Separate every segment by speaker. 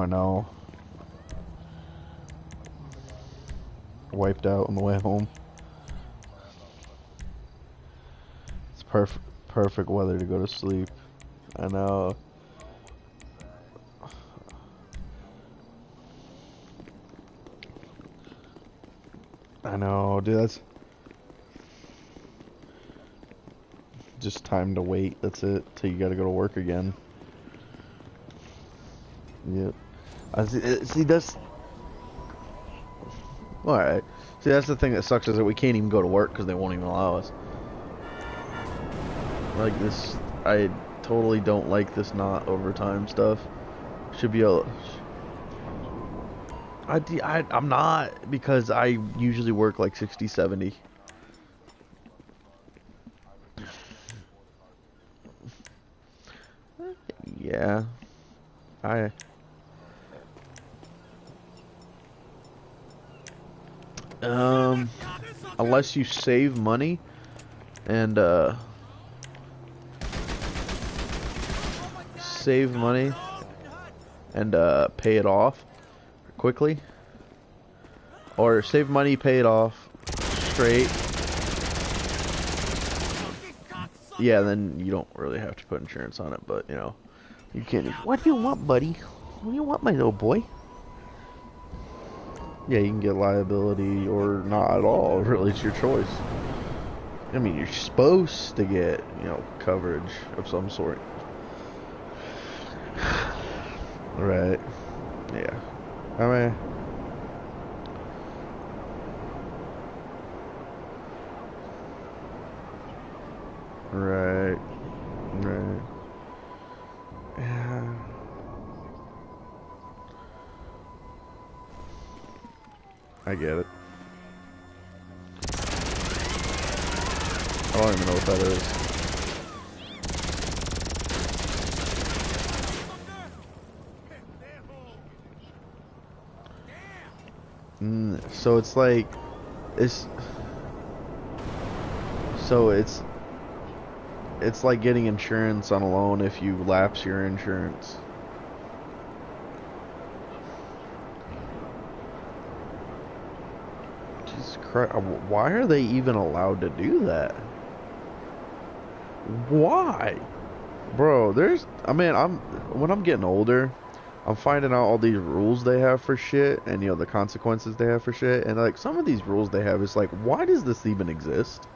Speaker 1: I know. Wiped out on the way home. It's perfect weather to go to sleep. I know. I know, dude, that's just time to wait. That's it. Till you gotta go to work again. Yep. See, that's... Alright. See, that's the thing that sucks is that we can't even go to work because they won't even allow us. Like this, I totally don't like this not overtime stuff. Should be a... I'm not, because I usually work like 60, 70. Yeah. Unless you save money and pay it off quickly, or save money, pay it off straight. Yeah, then you don't really have to put insurance on it, but you know, you can't. What do you want, buddy? What do you want, my little boy? Yeah, you can get liability or not at all. Really, it's your choice. I mean, you're supposed to get, you know, coverage of some sort. Right. Yeah. I mean... Right. Right. Yeah. I get it. I don't even know what that is. So it's like, it's like getting insurance on a loan if you lapse your insurance. Jesus Christ, why are they even allowed to do that? Why? Bro, when I'm getting older, I'm finding out all these rules they have for shit, and you know, the consequences they have for shit, and like, some of these rules they have is like, why does this even exist?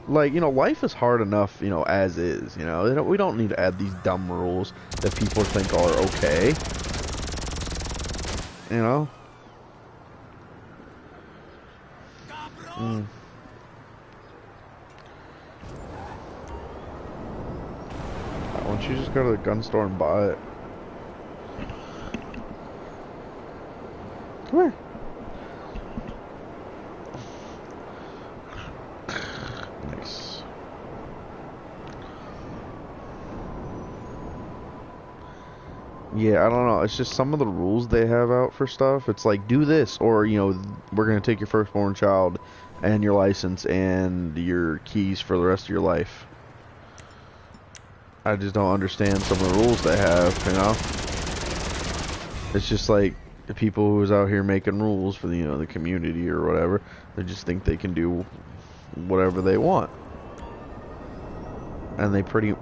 Speaker 1: Like, you know, life is hard enough, you know, as is, you know, we don't need to add these dumb rules that people think are okay, you know? Why don't you just go to the gun store and buy it? Come here. Nice. Yeah, I don't know. It's just some of the rules they have out for stuff. It's like, do this, or, you know, we're going to take your firstborn child and your license and your keys for the rest of your life. I just don't understand some of the rules they have, you know? It's just like the people who's out here making rules for the, you know, the community or whatever, they just think they can do whatever they want. And they pretty...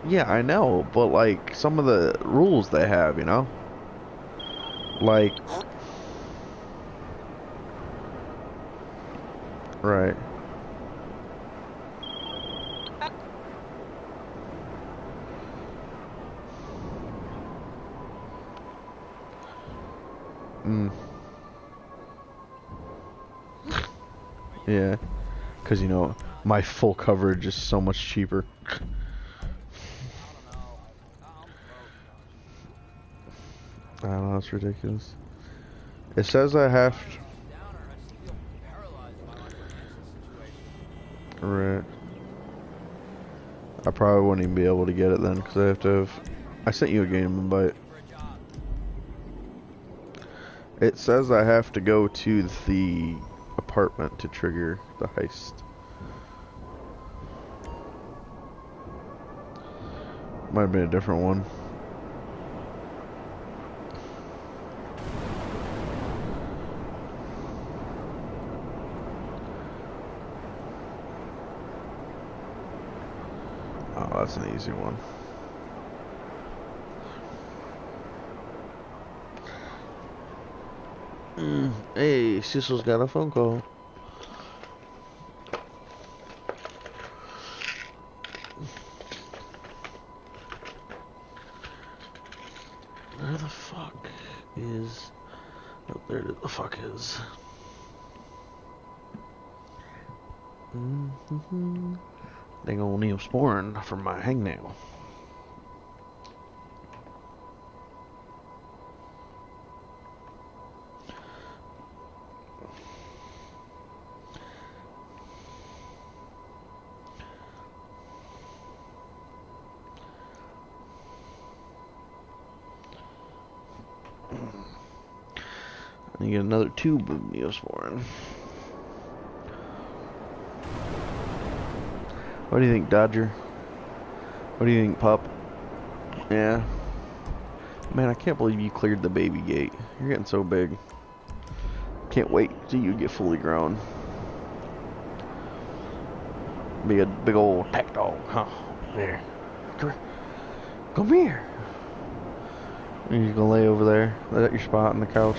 Speaker 1: Yeah, I know, but like some of the rules they have, you know? Like... Right. Yeah, because, you know, my full coverage is so much cheaper. I don't know, it's ridiculous. It says I have to... Right. I probably wouldn't even be able to get it then, because I have to have... I sent you a game invite. It says I have to go to the apartment to trigger the heist. Might have been a different one. Oh, that's an easy one. Hey, Cecil's got a phone call. Where the fuck is... Oh, there the fuck is. Dang old Neosporin from my hangnail. I get another tube of Neosporin. What do you think, Dodger? What do you think, pup? Yeah. Man, I can't believe you cleared the baby gate. You're getting so big. Can't wait till you get fully grown. Be a big old attack dog, huh? There. Come here. Come here. You're just gonna lay over there. Lay at your spot on the couch.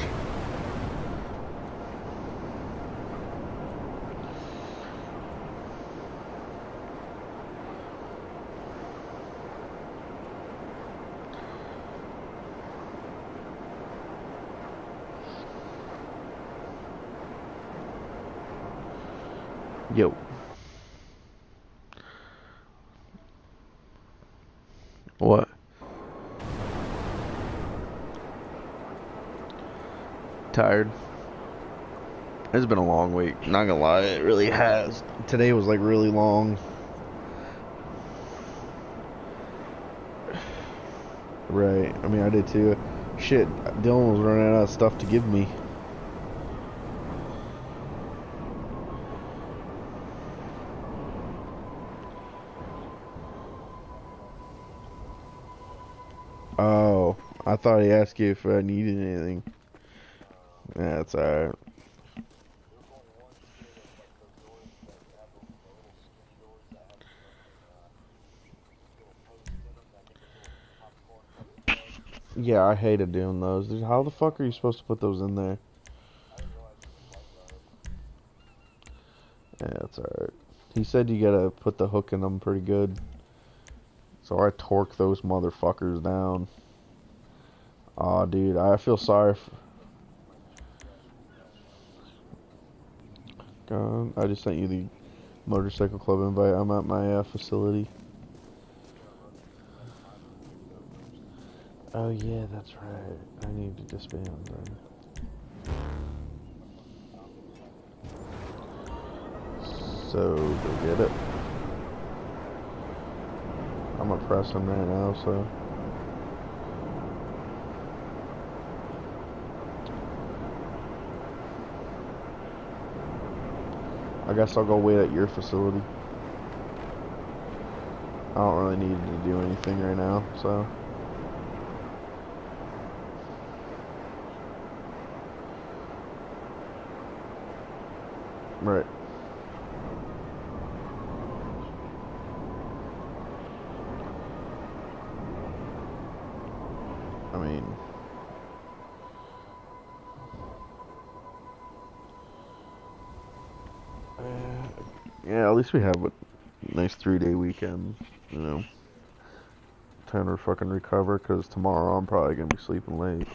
Speaker 1: Yo. What? Tired. It's been a long week. Not gonna lie, it really has. Today was like really long. Right. I mean, I did too. Shit, Dylan was running out of stuff to give me. Oh, I thought he asked you if I needed anything. Yeah, that's alright. Yeah, I hated doing those. How the fuck are you supposed to put those in there? Yeah, that's alright. He said you gotta put the hook in them pretty good. So I torque those motherfuckers down. Aw, dude, I feel sorry for... I just sent you the motorcycle club invite. I'm at my facility. Oh yeah, that's right. I need to disband then. So, go get it. I'm gonna press him right now, so... I guess I'll go wait at your facility. I don't really need to do anything right now, so... Right. I mean... yeah, at least we have a nice 3-day weekend, you know. Time to fucking recover, because tomorrow I'm probably gonna be sleeping late.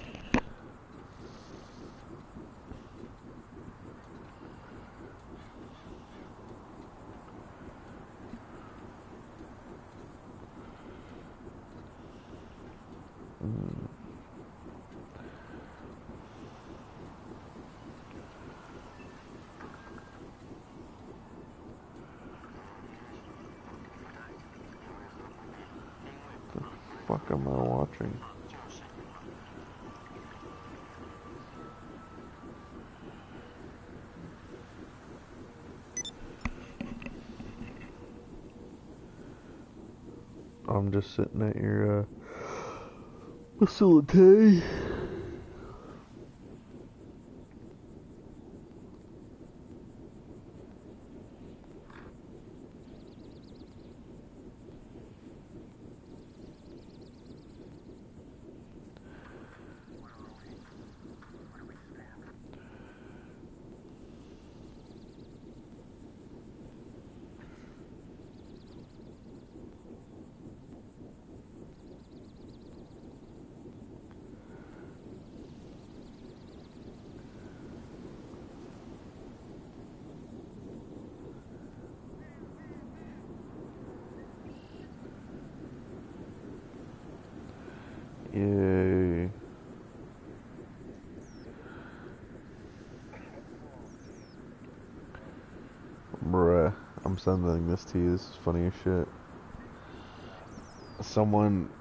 Speaker 1: What the fuck am I watching? I'm just sitting at your facility. Yay. Bruh, I'm sending this to you. This is funny as shit.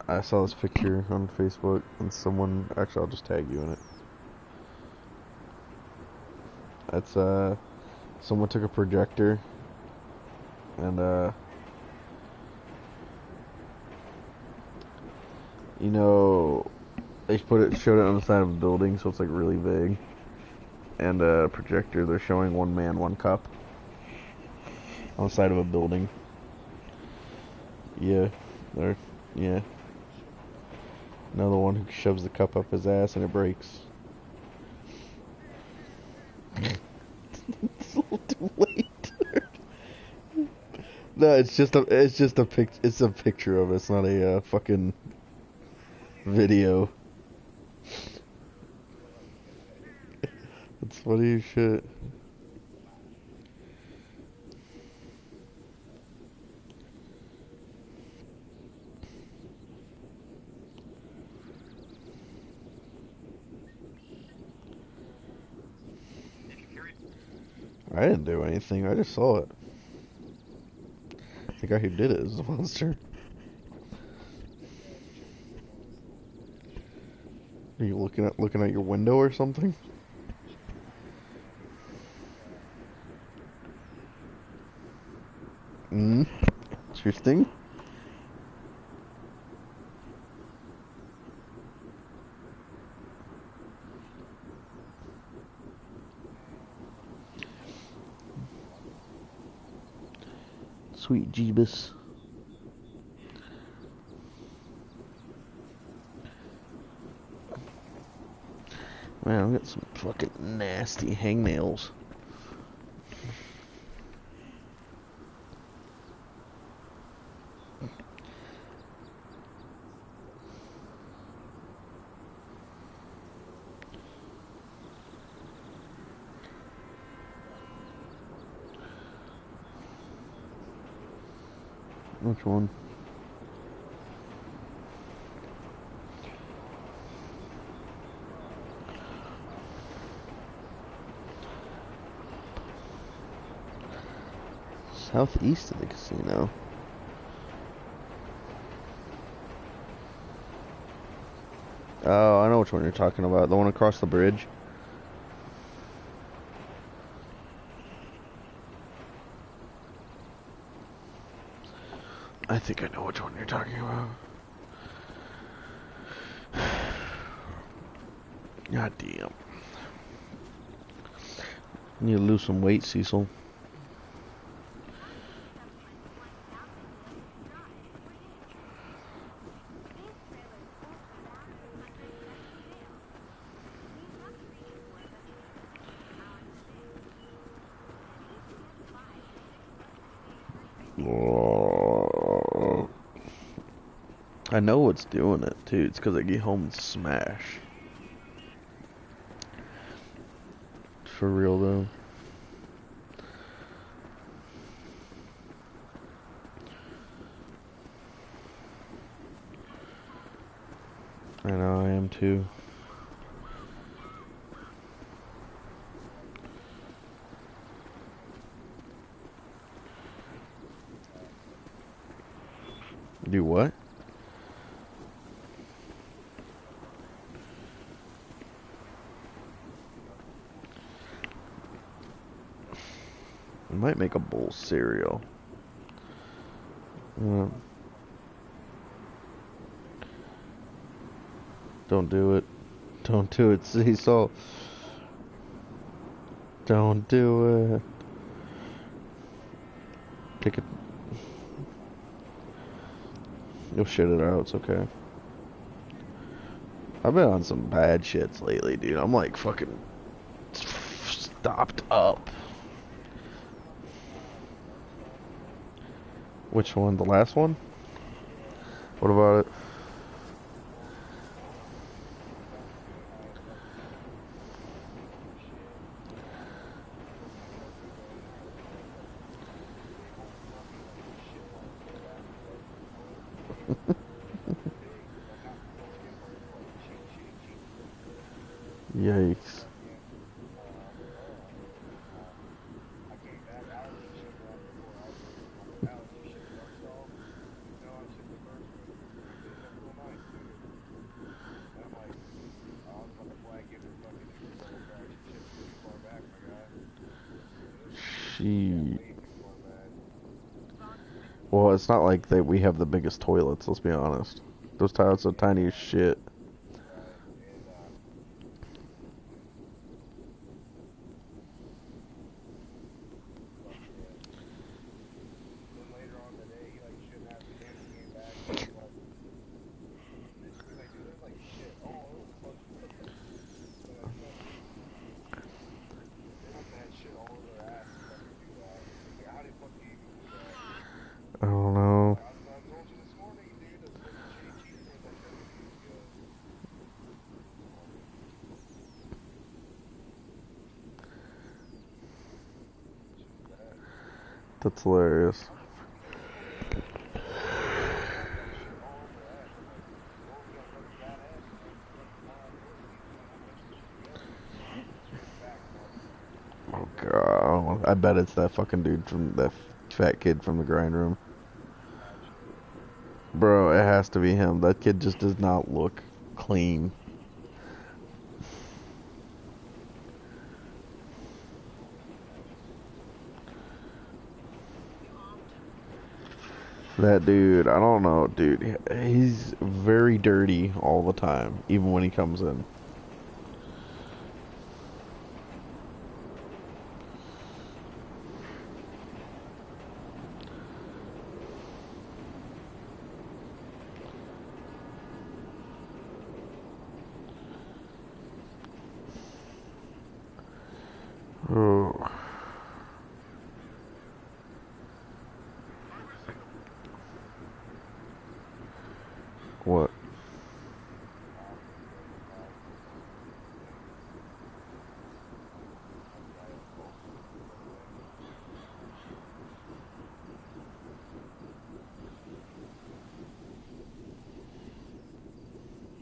Speaker 1: I saw this picture on Facebook, and actually, I'll just tag you in it. It's, someone took a projector, and, you know, they showed it on the side of a building, so it's, like, really big. And a projector, they're showing one man, one cup on the side of a building. Yeah, yeah. Another one who shoves the cup up his ass and it breaks. It's a little too late. No, it's a picture of it. It's not a fucking video. It's funny as shit. I didn't do anything. I just saw it. The guy who did it is a monster. Are you looking at your window or something? Interesting. Sweet Jeebus. Man, I've got some fucking nasty hangnails. Which one? Southeast of the casino. Oh, I know which one you're talking about. The one across the bridge. I think I know which one you're talking about. God damn. You need to lose some weight, Cecil. I know what's doing it, too. It's because I get home and smash. For real, though. I know, I am, too. Do what? I might make a bowl cereal. Don't do it. Don't do it, Cecil. Don't do it. Pick it. You'll shit it out. It's okay. I've been on some bad shits lately, dude. I'm like fucking stopped up. Which one? The last one? What about it? Yikes. Well, it's not like that we have the biggest toilets, let's be honest. Those toilets are tiny as shit. I don't know. That's hilarious. Oh god, I bet it's that fucking dude from that fat kid from the grind room. Bro, it has to be him. That kid just does not look clean. That dude, I don't know, dude. He's very dirty all the time, even when he comes in. Oh. What?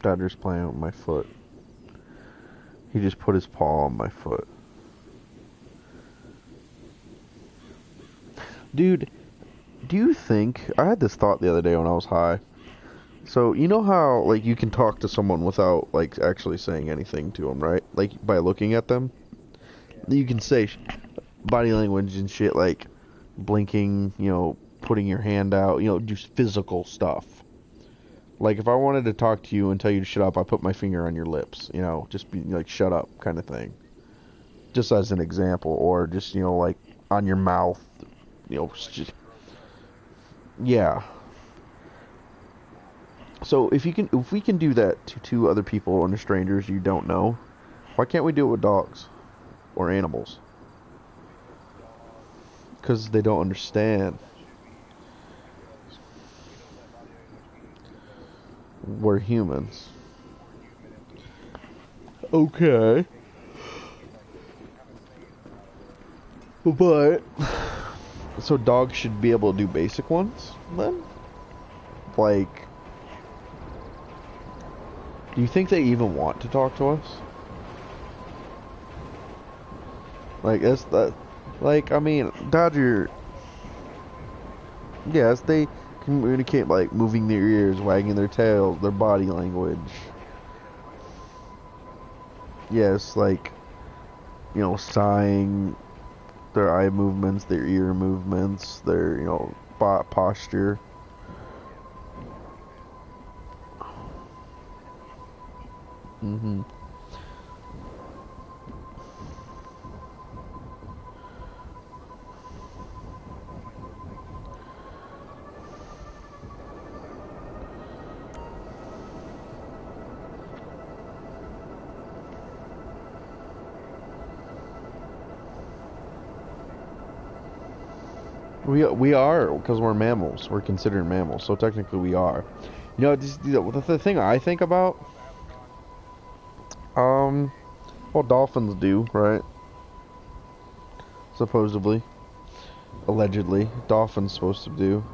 Speaker 1: Dodger's playing with my foot. He just put his paw on my foot. Dude, do you think... I had this thought the other day when I was high. So, you know how, like, you can talk to someone without, like, actually saying anything to them, right? Like, by looking at them? You can say body language and shit, like, blinking, you know, putting your hand out, you know, just physical stuff. Like, if I wanted to talk to you and tell you to shut up, I put my finger on your lips, you know, just be, like, shut up kind of thing. Just as an example. Or just, you know, like, on your mouth, you know, just... Yeah. So if we can do that to two other people and strangers you don't know, why can't we do it with dogs or animals? Because they don't understand. We're humans. Okay. But so dogs should be able to do basic ones then? Like, do you think they even want to talk to us? Like, that's that. Like, I mean, Dodger. Yes, they communicate like moving their ears, wagging their tails, their body language. Yes, like, you know, sighing, their eye movements, their ear movements, their, you know, posture. Mm-hmm. We are, because we're mammals. We're considered mammals, so technically we are. You know, the thing I think about, um, well, dolphins do, right? Supposedly, allegedly, dolphins supposed to do.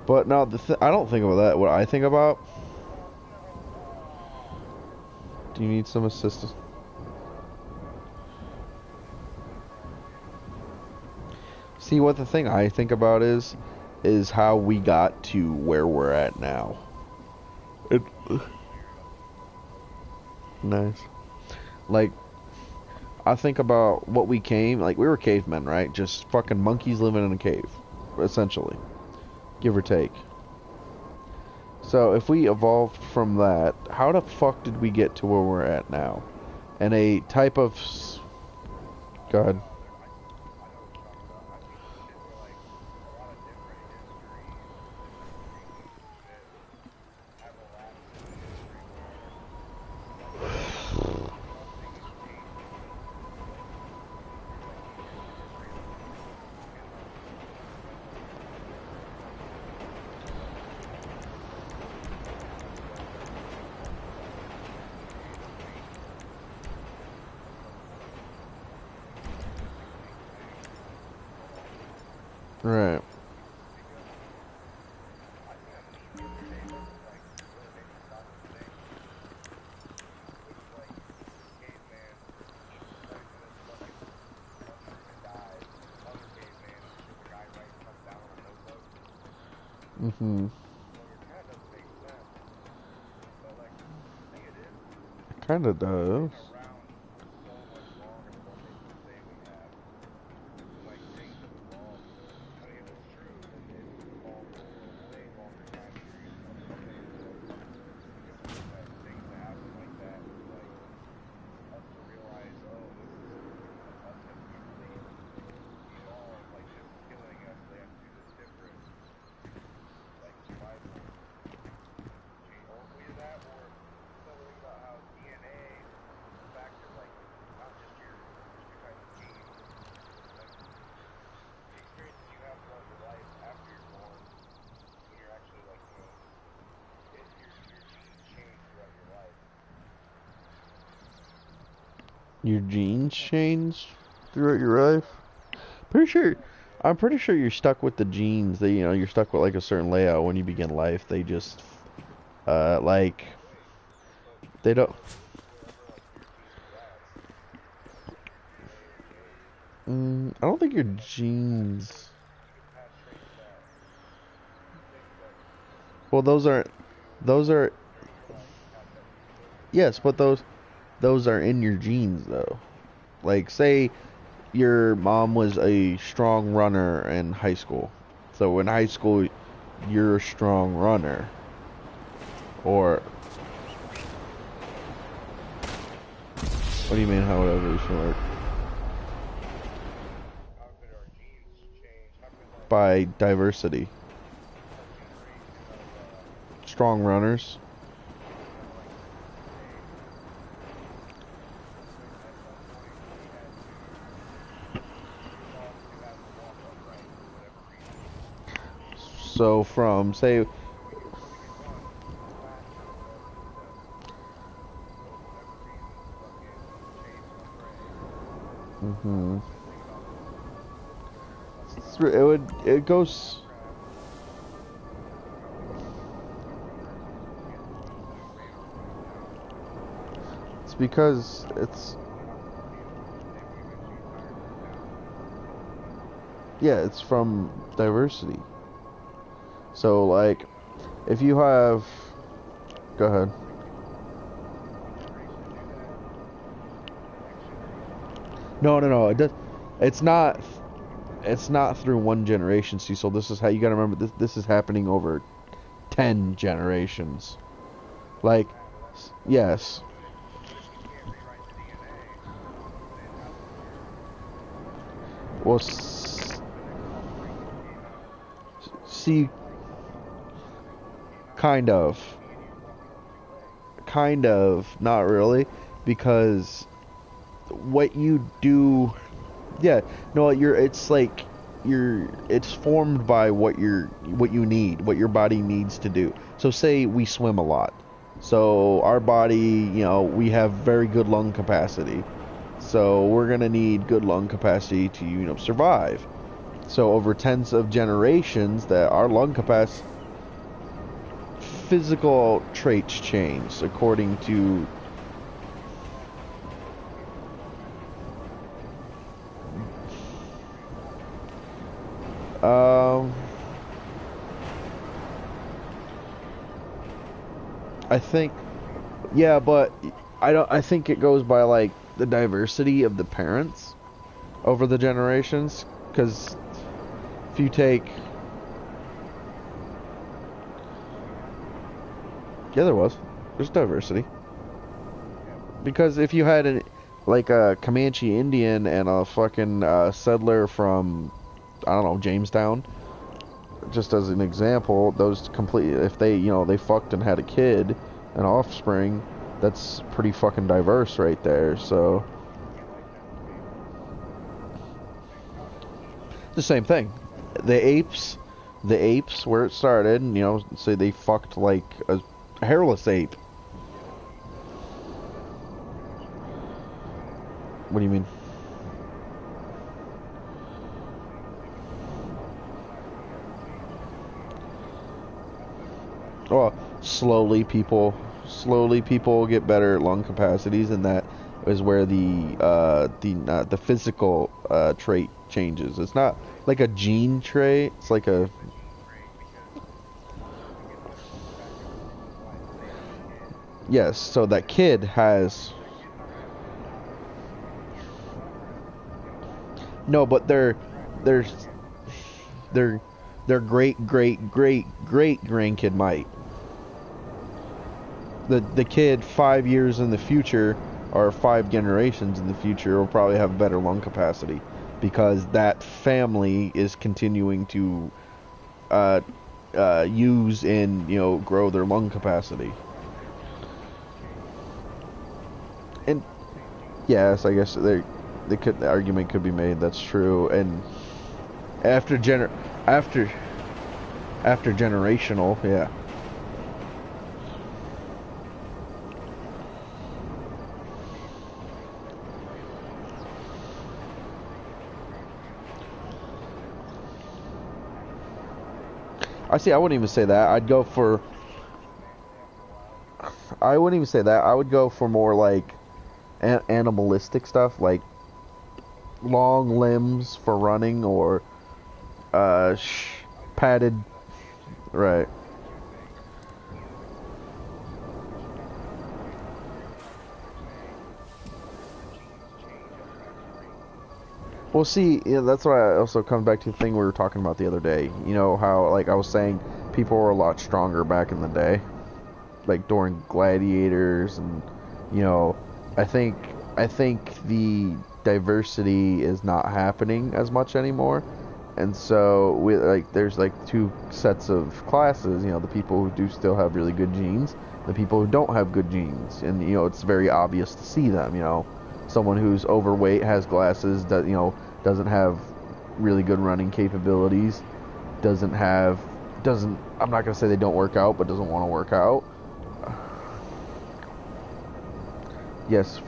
Speaker 1: But no, I don't think about that. What I think about, do you need some assistance? See, what the thing I think about is how we got to where we're at now. It, nice. Like, I think about what we came, like, we were cavemen, right? Just fucking monkeys living in a cave, essentially. Give or take. So, if we evolved from that, how the fuck did we get to where we're at now? And a type of... Go ahead. Right. Mm-hmm. It kind of does. Your genes change throughout your life? Pretty sure, I'm pretty sure you're stuck with the genes. That, you know, you're stuck with like a certain layout when you begin life. They just, like, they don't. I don't think your genes. Well, those are, yes, but those are in your genes though. Like, say your mom was a strong runner in high school. So in high school, you're a strong runner. Or, what do you mean how would evolution work? By diversity. Strong runners. So from, say, mm-hmm. It goes, it's because it's from diversity. So, like, if you have, go ahead. No. It does. It's not. It's not through one generation. See, so this is how you gotta remember. This is happening over 10 generations. Like, yes. Well, see, kind of, not really, because what you do, yeah, no, it's like it's formed by what you need, what your body needs to do. So say we swim a lot, so our body, we have very good lung capacity, so we're gonna need good lung capacity to survive. So over tens of generations, that our lung capacity, physical traits change according to I think, yeah, but I think it goes by like the diversity of the parents over the generations, because if you take, yeah, there's diversity, because if you had like a Comanche Indian and a fucking settler from, I don't know, Jamestown, just as an example, those completely, if they fucked and had a kid, an offspring, that's pretty fucking diverse right there. So the same thing, the apes, where it started, say they fucked like a hairless ape. What do you mean? Well, slowly people get better lung capacities, and that is where the physical trait changes. It's not like a gene trait. It's like a, yes. So that kid has, no, but their their great grandkid might. The kid 5 years in the future, or 5 generations in the future, will probably have better lung capacity, because that family is continuing to use and grow their lung capacity. And yes, I guess the argument could be made, that's true. And after generational, yeah. I wouldn't even say that. I wouldn't even say that. I would go for more like animalistic stuff, like long limbs for running, or padded, right. Well, see, that's why I also come back to the thing we were talking about the other day. You know how, like I was saying, people were a lot stronger back in the day, like during gladiators, and you know, I think I think the diversity is not happening as much anymore, and so there's like two sets of classes. The people who do still have really good genes, the people who don't have good genes, and it's very obvious to see them. Someone who's overweight, has glasses, doesn't have really good running capabilities, doesn't I'm not gonna say they don't work out, but doesn't want to work out. Yes.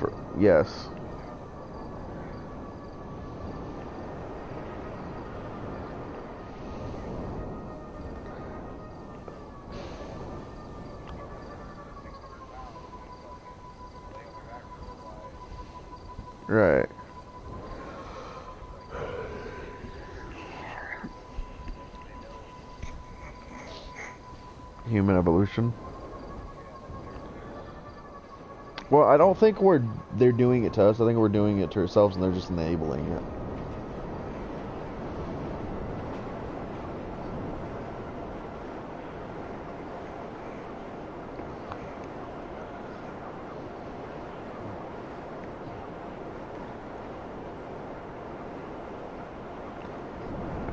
Speaker 1: Right. Human evolution. Well, I don't think they're doing it to us. I think we're doing it to ourselves, and they're just enabling it.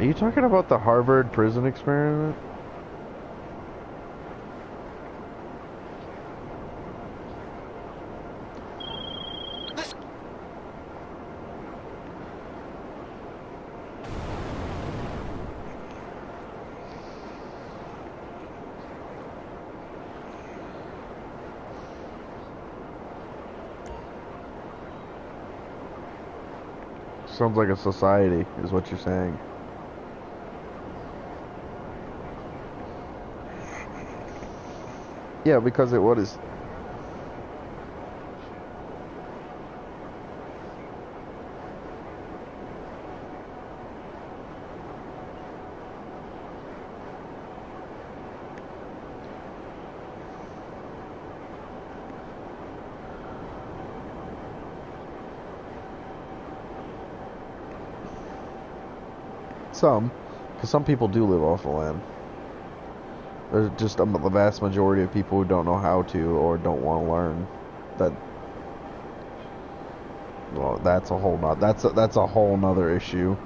Speaker 1: Are you talking about the Harvard prison experiment? Sounds like a society, is what you're saying. Yeah, because what is... because some people do live off the land. There's just the vast majority of people who don't know how to or don't want to learn. Well, that's a whole not that's a whole nother issue.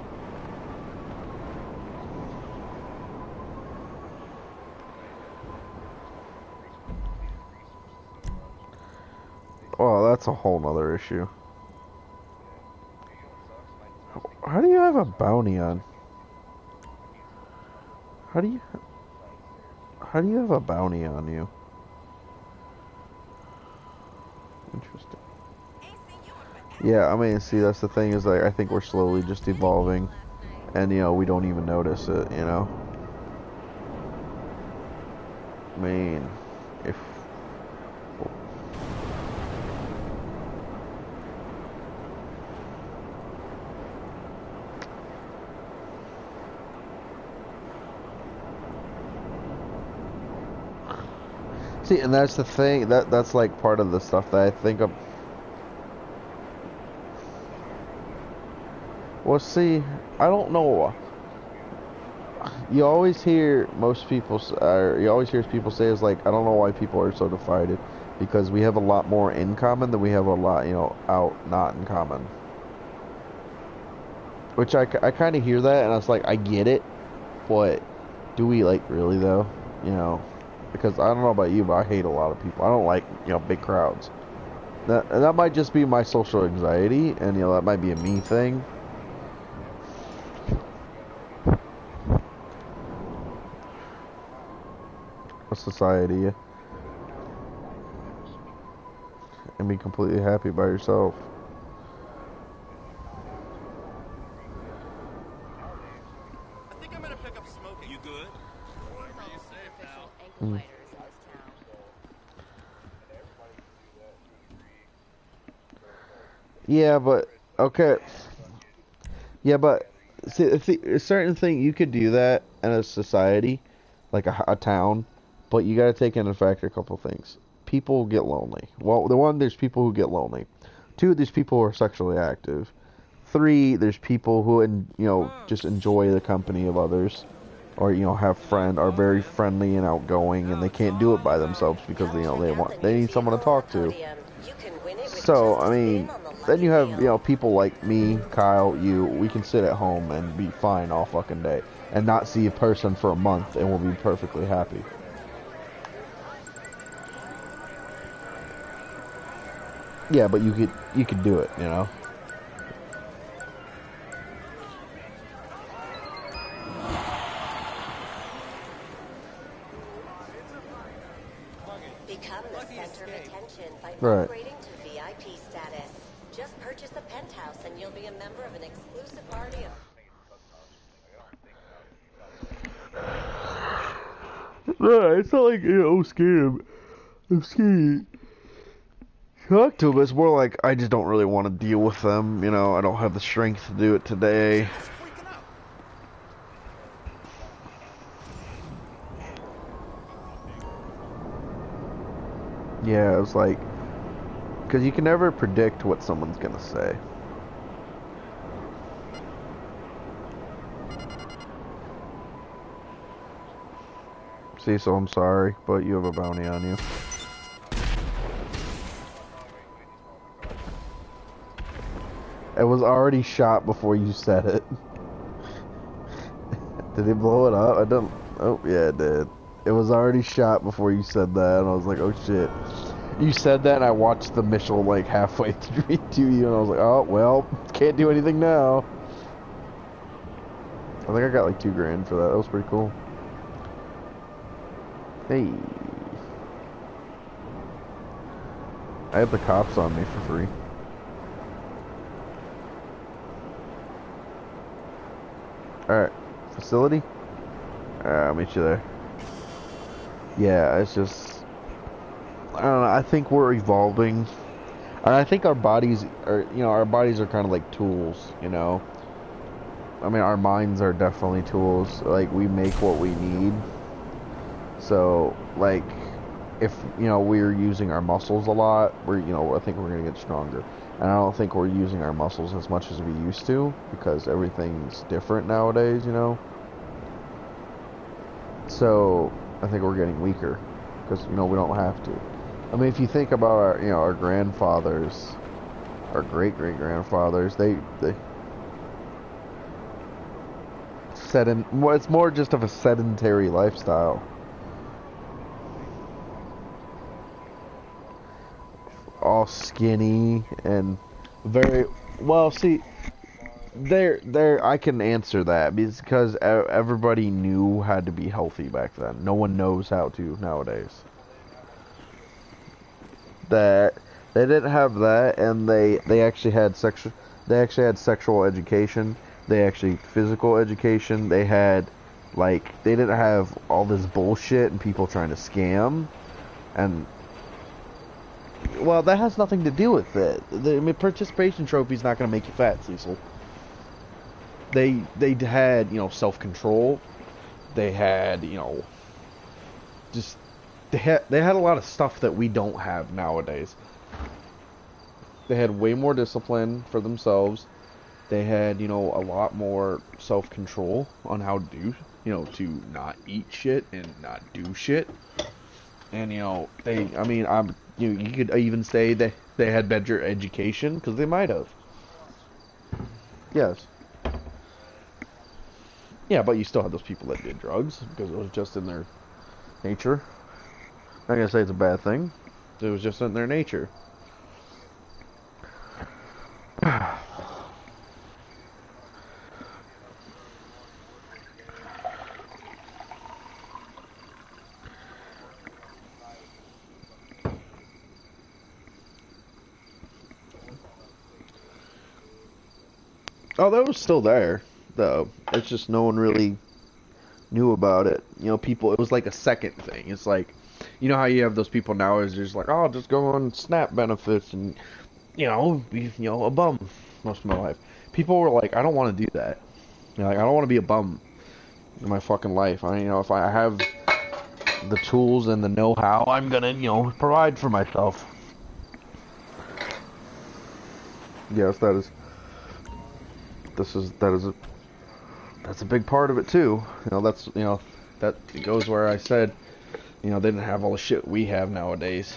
Speaker 1: Well, that's a whole nother issue. How do you have a bounty on? How do you have a bounty on you? Interesting. Yeah, I mean, see, that's the thing is, like, I think we're slowly just evolving, and, you know, we don't even notice it, you know? I mean, if... See, and that's the thing, that's like part of the stuff that I think of. Well, see, I don't know. You always hear people say is like, I don't know why people are so divided, because we have a lot more in common than we have a lot, you know, not in common. Which I kind of hear that, and I was like, I get it, but do we, like, really though? You know? Because I don't know about you, but I hate a lot of people. I don't like, you know, big crowds. And that might just be my social anxiety, and, you know, that might be a me thing. A society. And be completely happy by yourself.
Speaker 2: I think I'm gonna pick up smoking. You good?
Speaker 1: Mm. Yeah, but okay. Yeah, but see, a certain thing you could do that in a society, like a town, but you got to take into factor a couple things. People get lonely. Well, there's people who get lonely. 2, there's people who are sexually active. 3, there's people who, just enjoy the company of others, or are very friendly and outgoing, and they can't do it by themselves because they need someone to talk to. So I mean, then you have people like me, Kyle, you. We can sit at home and be fine all fucking day, and not see a person for a month, and we'll be perfectly happy. Yeah, but you could do it, you know.
Speaker 3: Become the center of attention by
Speaker 1: Right.
Speaker 3: upgrading to VIP status. Just purchase a penthouse and you'll be a member of an exclusive party of...
Speaker 1: No, it's not like, I'm scared. I'm scared. Talk to them. It's more like I just don't really want to deal with them. I don't have the strength to do it today. Yeah, it was like, because you can never predict what someone's gonna say. See, so I'm sorry, but you have a bounty on you. It was already shot before you said it. Did they blow it up? I don't. Oh yeah, it did. It was already shot before you said that, and I was like, oh shit. You said that, and I watched the missile like halfway through to you, and I was like, oh well, can't do anything now. I think I got like $2,000 for that. That was pretty cool. Hey, I have the cops on me for free. All right, facility. I'll meet you there. Yeah, it's just, I don't know, I think we're evolving. And I think our bodies are, our bodies are kind of like tools, I mean, our minds are definitely tools. Like, we make what we need. So, like, if, we're using our muscles a lot, I think we're going to get stronger. And I don't think we're using our muscles as much as we used to, because everything's different nowadays, So, I think we're getting weaker, because, we don't have to. I mean, if you think about our grandfathers, our great-great-grandfathers, they well, it's more just of a sedentary lifestyle. All skinny and very, well, see, I can answer that because everybody knew how to be healthy back then. No one knows how to nowadays. That they didn't have that, and they actually had sexual education. They actually physical education. They had, like, they didn't have all this bullshit and people trying to scam, and well, that has nothing to do with it. I mean, participation trophy's not going to make you fat, Cecil. They had, self-control. They had, just they had a lot of stuff that we don't have nowadays. They had way more discipline for themselves. They had, a lot more self-control on how to do, to not eat shit and not do shit. And, you could even say they had better education, because they might have. Yes. Yeah, but you still had those people that did drugs, because it was just in their nature. I'm not going to say it's a bad thing. It was just in their nature. Oh, that was still there, though. It's just no one really knew about it. People, it was like a second thing. It's like, how you have those people now is just like, oh, just go on SNAP benefits and, be, a bum most of my life. People were like, I don't want to do that. I don't want to be a bum in my fucking life. If I have the tools and the know-how, I'm gonna, provide for myself. Yes, that's a big part of it too. That goes where I said, they didn't have all the shit we have nowadays.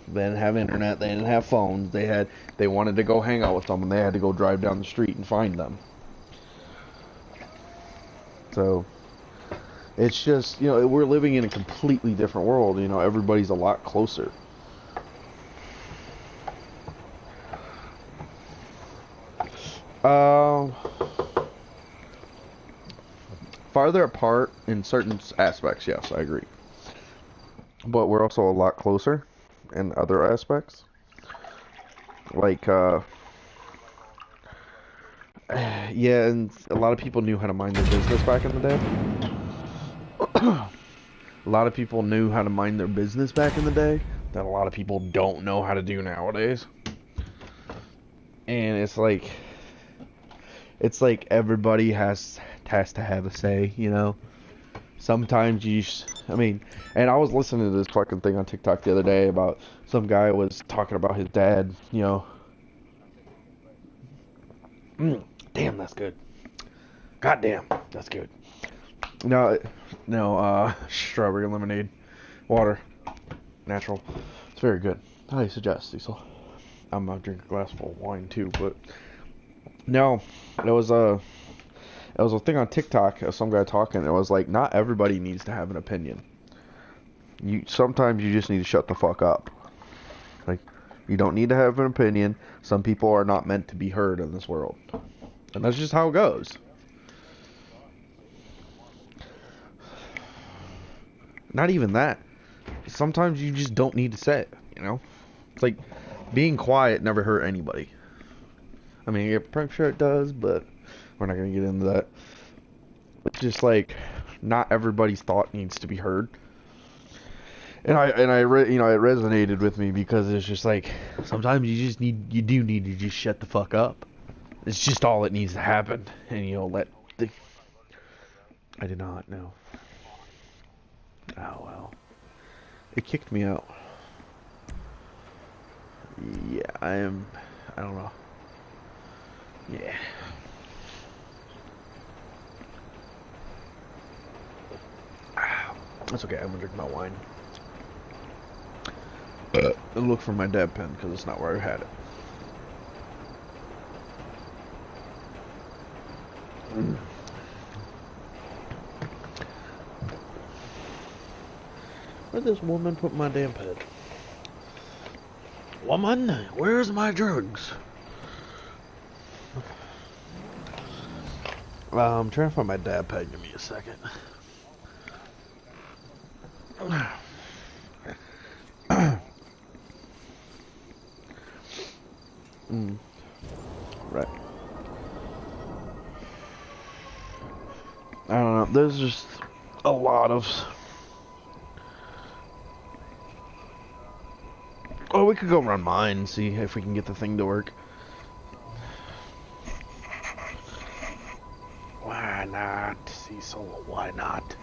Speaker 1: They didn't have internet, they didn't have phones, they wanted to go hang out with someone, they had to go drive down the street and find them. So, it's just, we're living in a completely different world, everybody's a lot closer. Farther apart in certain aspects, yes, I agree. But we're also a lot closer in other aspects. Like, yeah, and a lot of people knew how to mind their business back in the day. A lot of people knew how to mind their business back in the day that a lot of people don't know how to do nowadays. And it's like everybody has to have a say, Sometimes and I was listening to this fucking thing on TikTok the other day about some guy was talking about his dad, Damn, that's good. Goddamn, that's good. No, strawberry lemonade, water, natural. It's very good. I suggest, Cecil. I'm gonna drink a glass full of wine too, but no, it It was a thing on TikTok, some guy talking, it was like, not everybody needs to have an opinion. Sometimes you just need to shut the fuck up. Like, you don't need to have an opinion. Some people are not meant to be heard in this world. And that's just how it goes. Not even that. Sometimes you just don't need to say it, you know? It's like, being quiet never hurt anybody. I mean, I'm pretty sure it does, but we're not going to get into that. It's just like, not everybody's thought needs to be heard. And it resonated with me because it's just like, sometimes you do need to just shut the fuck up. It's just all that needs to happen. And, let the... I did not know. Oh, well. It kicked me out. Yeah, I don't know. Yeah. That's okay, I'm gonna drink my wine. And look for my dab pen, because it's not where I had it. Where'd this woman put my damn pen? Woman, where's my drugs? I'm trying to find my dab pen. Give me a second. Right. I don't know. There's just a lot of... Oh, we could go run mine and see if we can get the thing to work. Why not? Cecil, why not?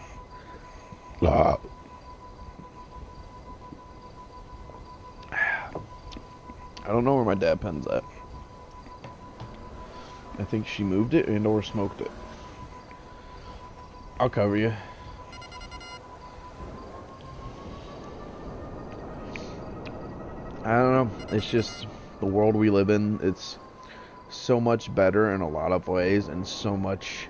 Speaker 1: I don't know where my dab pen's at. I think she moved it and or smoked it. I'll cover you. I don't know. It's just the world we live in. It's so much better in a lot of ways, and so much...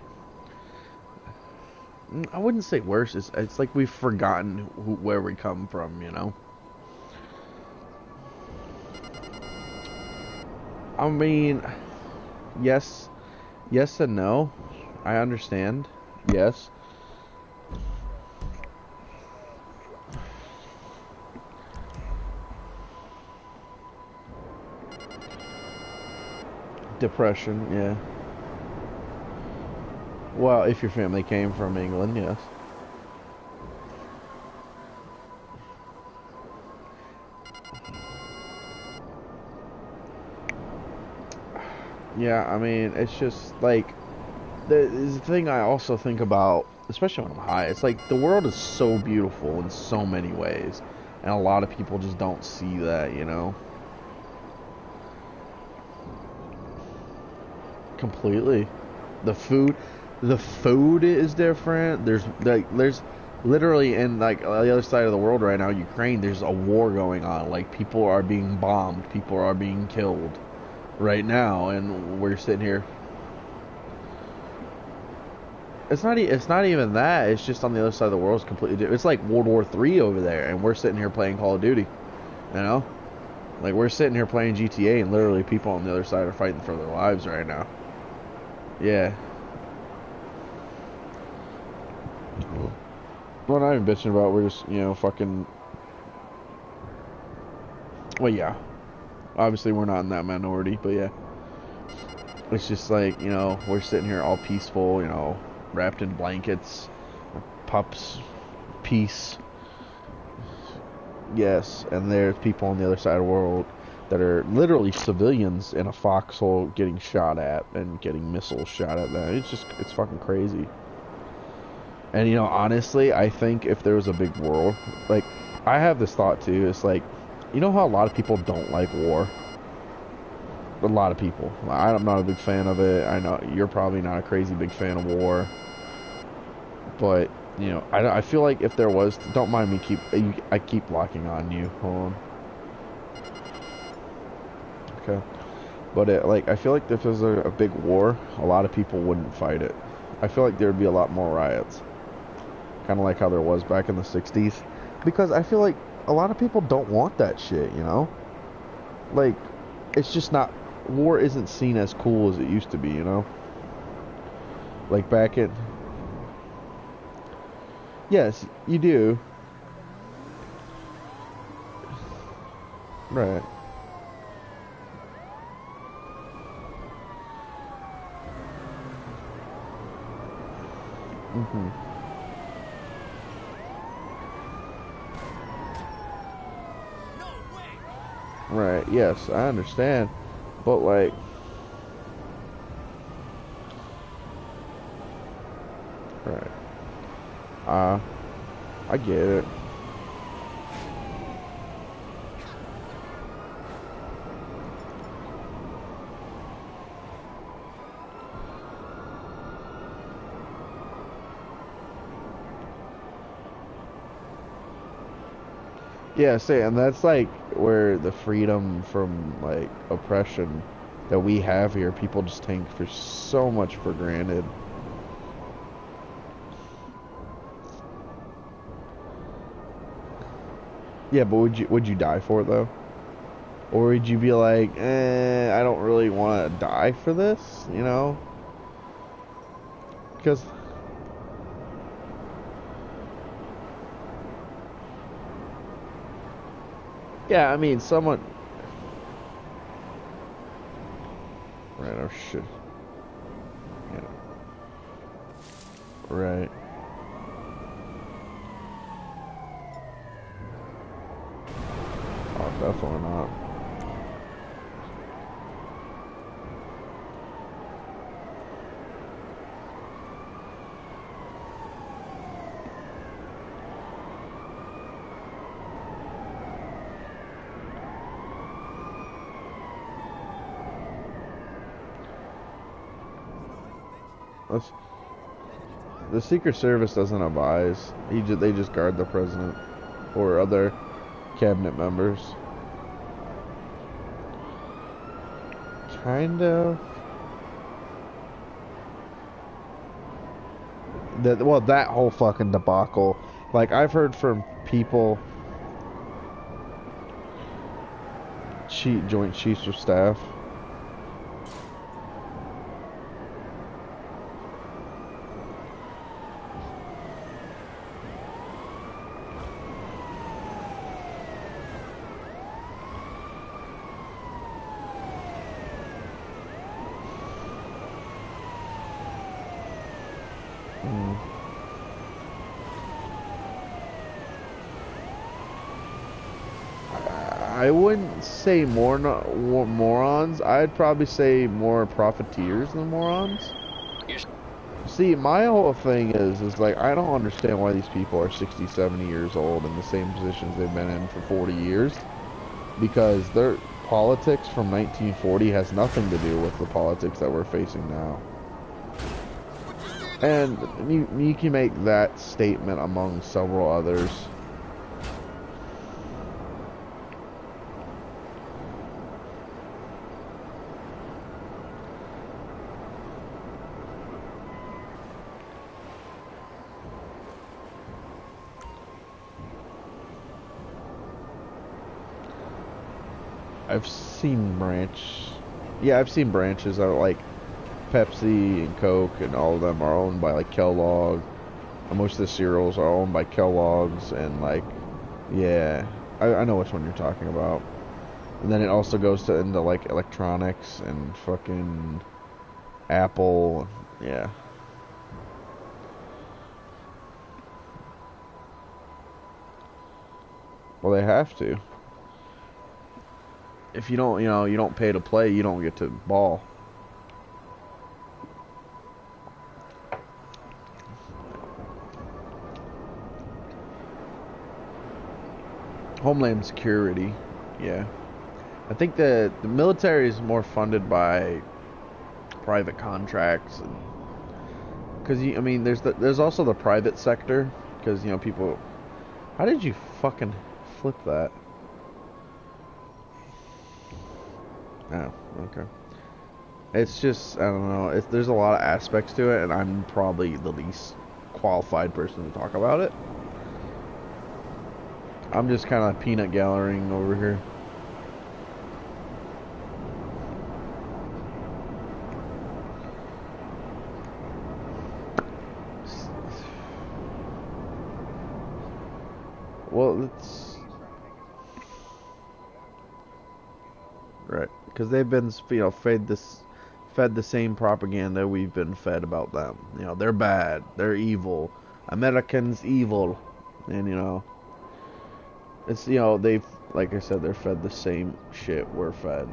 Speaker 1: I wouldn't say worse. It's like we've forgotten where we come from, you know? I mean, yes and no. I understand. Yes. Depression, yeah. Well, if your family came from England, yes. Yeah, I mean, it's just like the thing I also think about, especially when I'm high. It's like the world is so beautiful in so many ways, and a lot of people just don't see that, you know. Completely. The food is different. There's literally in like on the other side of the world right now, Ukraine, there's a war going on. Like people are being bombed, people are being killed right now, and we're sitting here. It's not even that. It's just on the other side of the world is completely different. It's like World War III over there, and we're sitting here playing Call of Duty. You know, like we're sitting here playing GTA, and literally people on the other side are fighting for their lives right now. Yeah. We're not even bitching about. We're just, fucking. Well, yeah. Obviously, we're not in that minority, but yeah. It's just like, we're sitting here all peaceful, wrapped in blankets, pups, peace. Yes, and there's people on the other side of the world that are literally civilians in a foxhole getting shot at and getting missiles shot at them. It's fucking crazy. And, honestly, I think if there was a big war, like, I have this thought too, it's like, you know how a lot of people don't like war? A lot of people. I'm not a big fan of it. I know you're probably not a crazy big fan of war. But, I feel like if there was, don't mind me, I keep locking on you. Hold on. Okay. But, I feel like if there's a big war, a lot of people wouldn't fight it. I feel like there would be a lot more riots. Kind of like how there was back in the 60s. Because I feel like a lot of people don't want that shit, you know? Like, it's just not... War isn't seen as cool as it used to be, you know? Like back in... Yes, you do. Right. Mm-hmm. Right, yes, I understand. But like... Right. I get it. Yeah, see, and that's like where the freedom from like oppression that we have here, people just take for so much for granted. Yeah, but would you die for it though? Or would you be like, I don't really want to die for this, you know? Because yeah, I mean, someone. Right? Oh shit. Yeah. Right. Oh, definitely not. That's, the Secret Service doesn't advise. They just guard the president or other cabinet members. Kind of. That whole fucking debacle. Like, I've heard from people, Joint Chiefs of Staff. I wouldn't say more morons. I'd probably say more profiteers than morons. See, my whole thing is like, I don't understand why these people are 60, 70 years old in the same positions they've been in for 40 years. Because their politics from 1940 has nothing to do with the politics that we're facing now. And you can make that statement among several others. I've seen I've seen branches that are like Pepsi and Coke, and all of them are owned by like Kellogg. And most of the cereals are owned by Kellogg's, and like, yeah, I know which one you're talking about. And then it also goes into like electronics and fucking Apple, yeah. Well, they have to. If you don't, you don't pay to play, you don't get to ball. Homeland Security, yeah. I think the military is more funded by private contracts, because I mean, there's also the private sector, because people. How did you fucking flip that? Oh, okay. It's just, I don't know. There's a lot of aspects to it, and I'm probably the least qualified person to talk about it. I'm just kind of peanut gallerying over here. Well, it's right because they've been, fed the same propaganda we've been fed about them. You know, they're bad, they're evil, Americans evil, and it's they've, like I said, they're fed the same shit we're fed.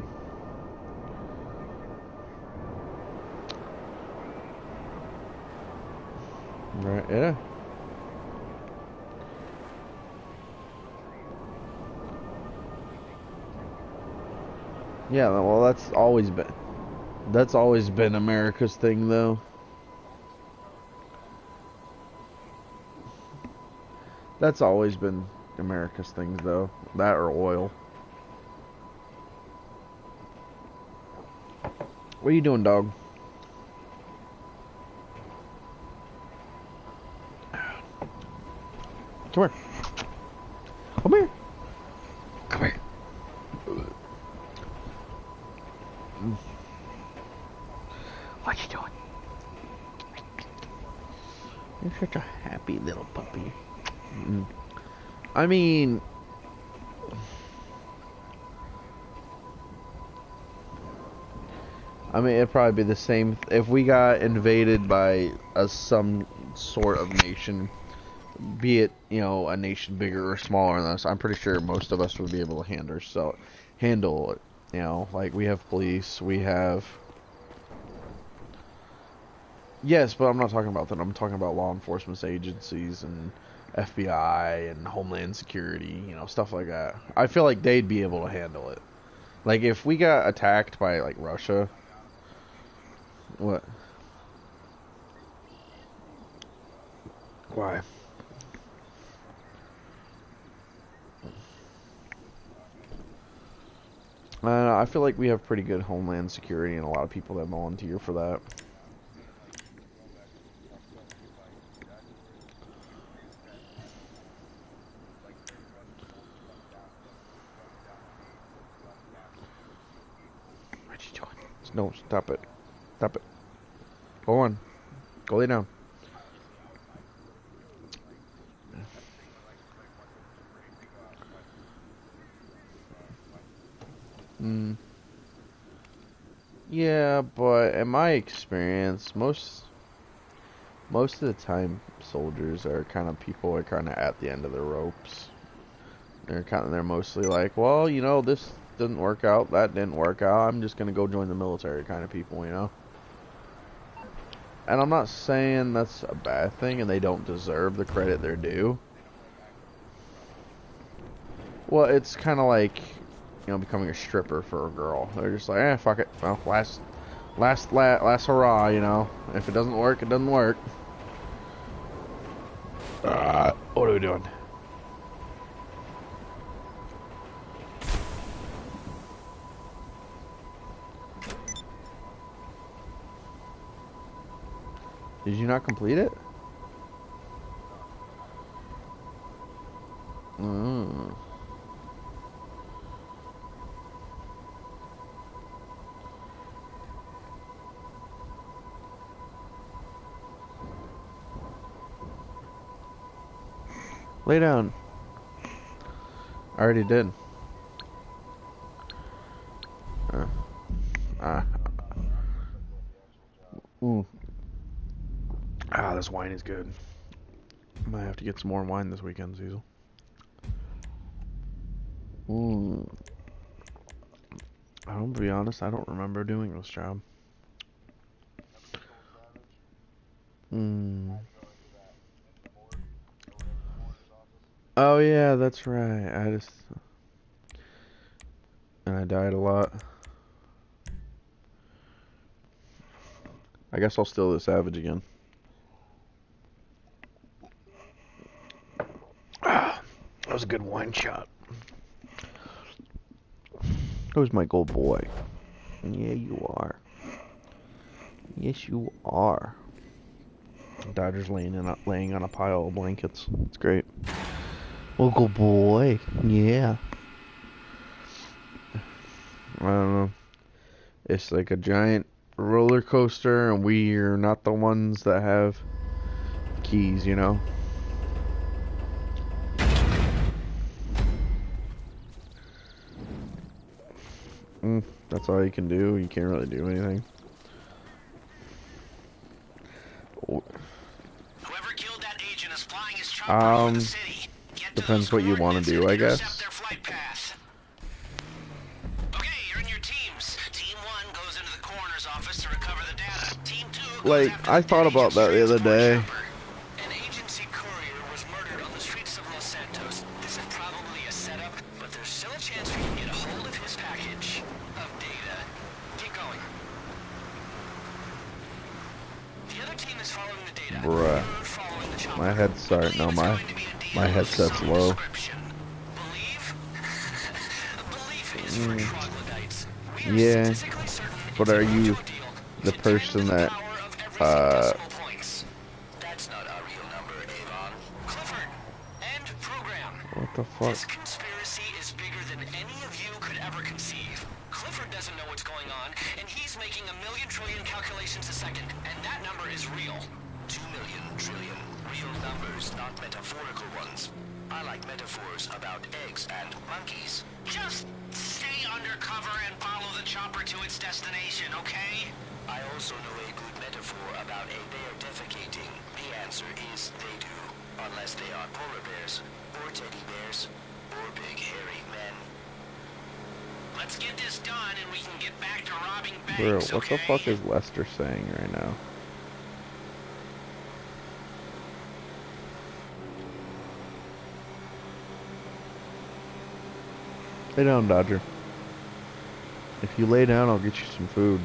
Speaker 1: Right? Yeah. Yeah, well, that's always been America's thing, though. That's always been America's thing, though. That or oil. What are you doing, dog? Come here. Come here. Come here. What you doing? You're such a happy little puppy. I mean, it'd probably be the same if we got invaded by some sort of nation, be it, a nation bigger or smaller than us. I'm pretty sure most of us would be able to handle it. Like, we have police, we have... Yes, but I'm not talking about that. I'm talking about law enforcement agencies and FBI and Homeland Security, stuff like that. I feel like they'd be able to handle it. Like, if we got attacked by, like, Russia... What? Why? I feel like we have pretty good Homeland Security and a lot of people that volunteer for that. What you doing? No, stop it. Stop it. Go on. Go lay down. Yeah, but in my experience, most of the time, soldiers are kind of at the end of their ropes. They're mostly like, well, this didn't work out, that didn't work out, I'm just gonna go join the military kind of people, And I'm not saying that's a bad thing and they don't deserve the credit they're due. Well, it's kind of like, becoming a stripper for a girl. They're just like, fuck it. Well, last hurrah, If it doesn't work, it doesn't work. What are we doing? Did you not complete it? Lay down. I already did. This wine is good. Might have to get some more wine this weekend, Cecil. I'm gonna be honest, I don't remember doing this job. Oh yeah, that's right. And I died a lot. I guess I'll steal the Savage again. That was a good wine shot. Who's my gold boy? Yeah, you are. Yes, you are. Dodger's laying on a pile of blankets. It's great. Oh, good boy. Yeah. I don't know. It's like a giant roller coaster, and we're not the ones that have keys, you know? That's all you can do. You can't really do anything.
Speaker 2: Whoever killed that agent is flying his chopper over the city. Get to
Speaker 1: Depends
Speaker 2: those
Speaker 1: what you want to
Speaker 2: coordinates
Speaker 1: do,
Speaker 2: and
Speaker 1: I
Speaker 2: intercept
Speaker 1: guess.
Speaker 2: their flight path. Okay, you're in your teams. Team 1 goes into the coroner's office to recover the data. Team 2 goes
Speaker 1: Like,
Speaker 2: after
Speaker 1: I
Speaker 2: the
Speaker 1: thought
Speaker 2: dead
Speaker 1: about
Speaker 2: agent's
Speaker 1: that the other
Speaker 2: transport
Speaker 1: day.
Speaker 2: chopper. An agency courier was murdered on the streets of Los Santos. This is probably a setup, but there's still a chance we can get a hold of his package of data. Keep going. The other team is following the data.
Speaker 1: Bruh.
Speaker 2: You're following the chopper.
Speaker 1: My headset, no, my headset's low.
Speaker 2: Believe? Belief is for troglodytes. We are
Speaker 1: Yeah,
Speaker 2: statistically certain
Speaker 1: but
Speaker 2: it's
Speaker 1: are
Speaker 2: a
Speaker 1: you
Speaker 2: mutual deal
Speaker 1: the
Speaker 2: to 10 to
Speaker 1: person
Speaker 2: the
Speaker 1: that,
Speaker 2: power of every decimal points. That's not our real number, Avon. Clifford, end program.
Speaker 1: what the fuck?
Speaker 2: This conspiracy is bigger than any of you could ever conceive. Clifford doesn't know what's going on, and he's making 1,000,000 trillion calculations a second, and that number is real. 2,000,000 trillion. Real numbers, not metaphorical ones. I like metaphors about eggs and monkeys. Just stay undercover and follow the chopper to its destination, okay? I also know a good metaphor about a bear defecating. The answer is they do. Unless they are polar bears, or teddy bears, or big hairy men. Let's get this done and we can get back to robbing
Speaker 1: Bro,
Speaker 2: banks,
Speaker 1: what the
Speaker 2: okay?
Speaker 1: fuck is Lester saying right now? Lay down, Dodger. If you lay down, I'll get you some food.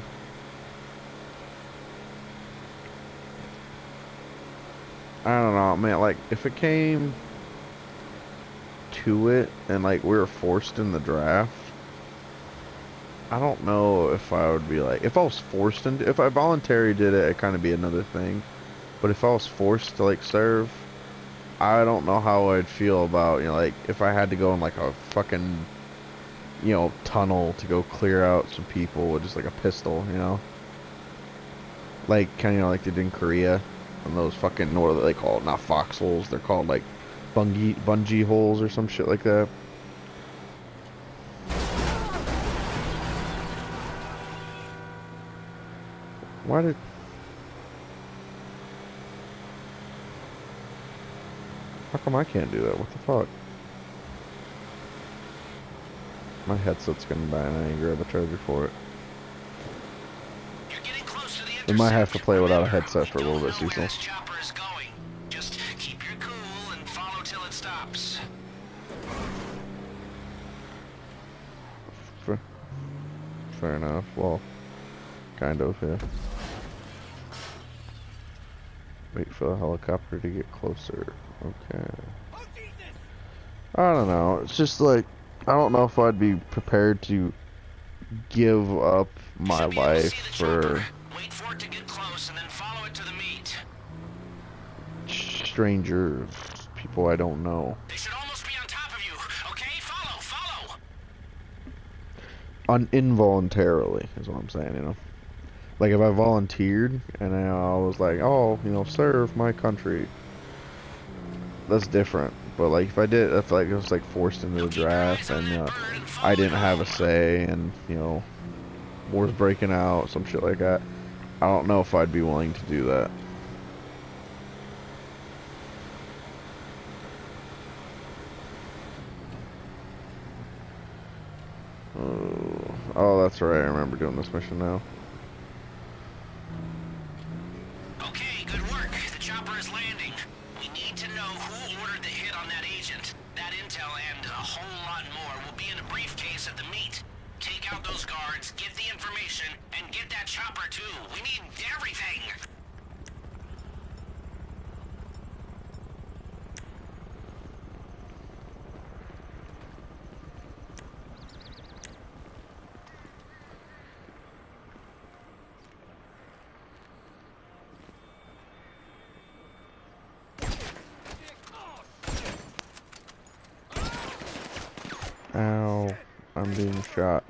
Speaker 1: I don't know, man. Like, if it came to it and, like, we were forced in the draft, I don't know if I would be like, if I was forced into, if I voluntarily did it, it'd kind of be another thing. But if I was forced to, like, serve, I don't know how I'd feel about, you know, like, if I had to go in, like, a fucking, you know, tunnel to go clear out some people with just, like, a pistol, you know? Like, kind of, you know, like they did in Korea. And those fucking, what they call it? Not foxholes. They're called, like, bungee holes or some shit like that. Why did... How come I can't do that? What the fuck? My headset's gonna die and I ain't grab a charger for it.
Speaker 2: You're getting close to the
Speaker 1: We might have to
Speaker 2: intercept.
Speaker 1: play without a
Speaker 2: Remember,
Speaker 1: headset for a
Speaker 2: we
Speaker 1: little
Speaker 2: don't
Speaker 1: bit,
Speaker 2: know where
Speaker 1: Cecil.
Speaker 2: this chopper is going. Just keep your cool and follow till it stops.
Speaker 1: Fair enough. Well, kind of, yeah. Wait for the helicopter to get closer. Okay. I don't know. It's just like, I don't know if I'd be prepared to give up my life for
Speaker 2: Wait for it to get close and then follow it to the meet.
Speaker 1: strangers, people I don't know.
Speaker 2: They should almost be on top of you. Okay, follow.
Speaker 1: Involuntarily is what I'm saying, you know. Like if I volunteered and I was like, oh, you know, serve my country, that's different. But like if I did, if like it was like forced into the draft and I didn't have a say and you know, war's breaking out, some shit like that, I don't know if I'd be willing to do that. Oh, that's right. I remember doing this mission now.
Speaker 2: Okay, good work. The chopper is landing. We need to know who ordered the hit on that agent. That intel and a whole lot more will be in a briefcase at the meet. Take out those guards, get the information, and get that chopper too. We need everything.
Speaker 1: I'm being shot.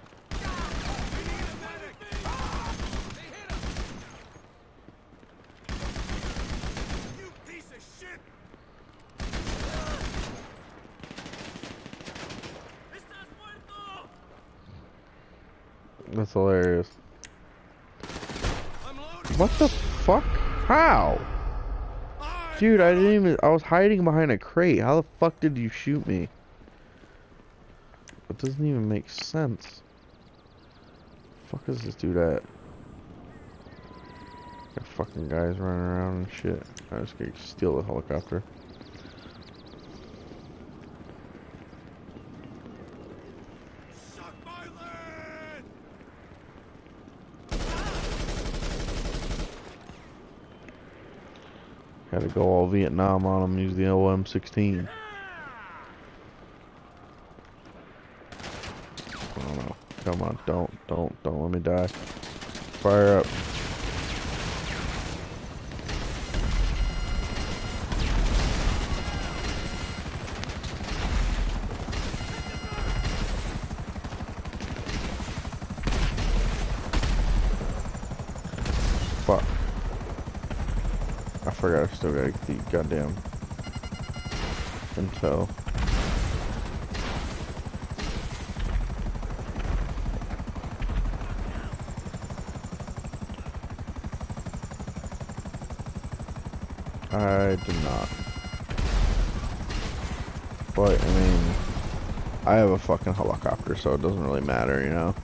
Speaker 1: That's hilarious. What the fuck? How? Dude, I didn't even... I was hiding behind a crate. How the fuck did you shoot me? It doesn't even make sense. Fuck is this dude at? Got fucking guys running around and shit. I just gotta steal the helicopter. Had to go all Vietnam on him, use the LM-16. Oh no. Come on, don't let me die. Fire up. Fuck. I forgot I still gotta get the goddamn intel. I did not. But, I mean, I have a fucking helicopter, so it doesn't really matter, you know?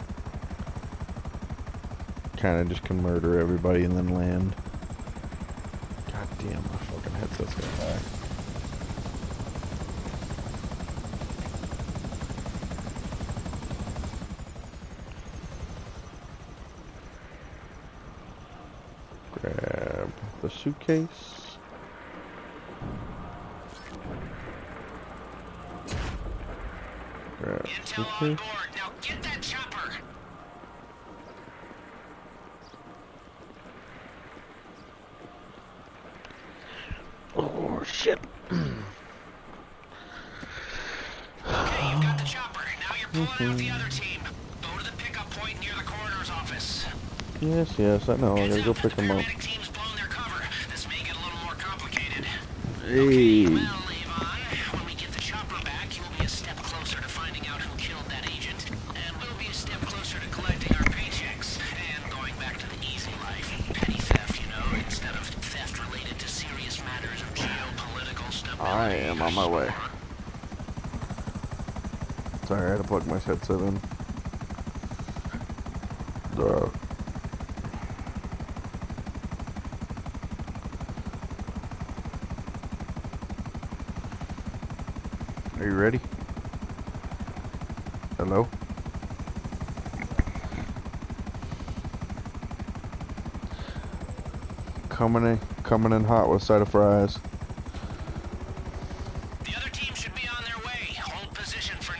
Speaker 1: Kinda just can murder everybody and then land. God damn, my fucking headset's gonna die. Grab the suitcase. Grab the
Speaker 2: Intel on
Speaker 1: suitcase.
Speaker 2: board. Now get that chopper.
Speaker 1: Oh shit.
Speaker 2: Okay, you've got the chopper. Now you're pulling out the other team. Go to the pickup point near the coroner's office.
Speaker 1: Yes, I know. I gotta go pick them up.
Speaker 2: Paramedic team's blown their cover. This may get a little more complicated.
Speaker 1: Hey.
Speaker 2: Well, Avon, when we get the chopper back, you'll be a step closer to finding out who killed that agent. And we'll be a step closer to collecting our paychecks. And going back to the easy life. Petty theft, you know, instead of theft related to serious matters of geopolitical stability.
Speaker 1: I am on my way. Sorry, I had to plug my headset in. Are you ready? Hello? Coming in hot with a side of fries.
Speaker 2: The other team should be on their way. Hold position for now.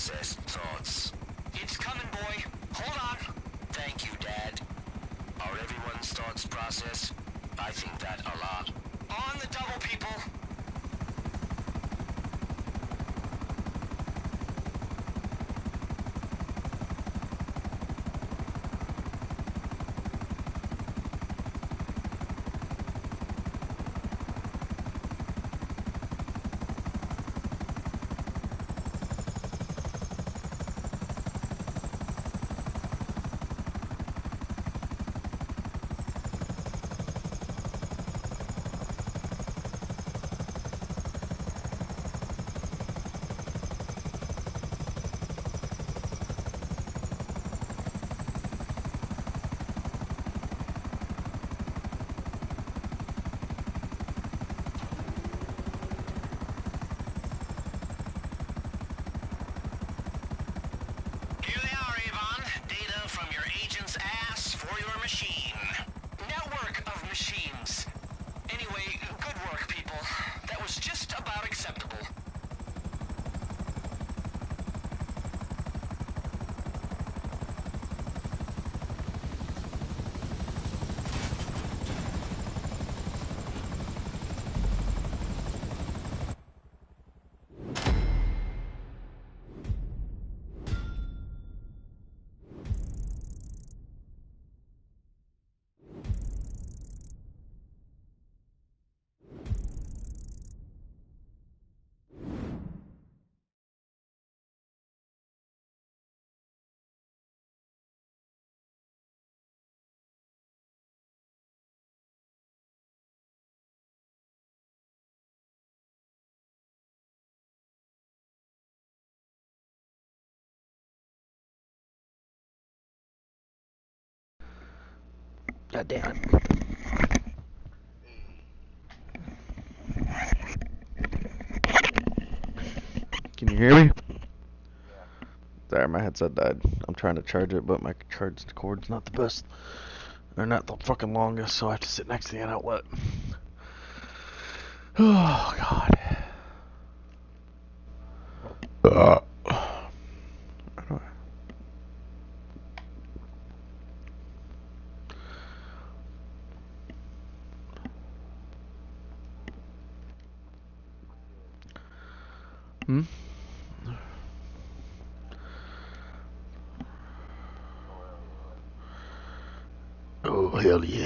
Speaker 2: processed thoughts. It's coming, boy. Hold on. Thank you, Dad. Are everyone's thoughts processed? I think that a lot. On the double, people. Network of machines. Anyway, good work, people. That was just about acceptable.
Speaker 1: God damn it. Can you hear me? There, my headset died. I'm trying to charge it, but my charge cord's not the best. Or not the fucking longest, so I have to sit next to the outlet. Oh, God. Hmm? Oh, hell yeah.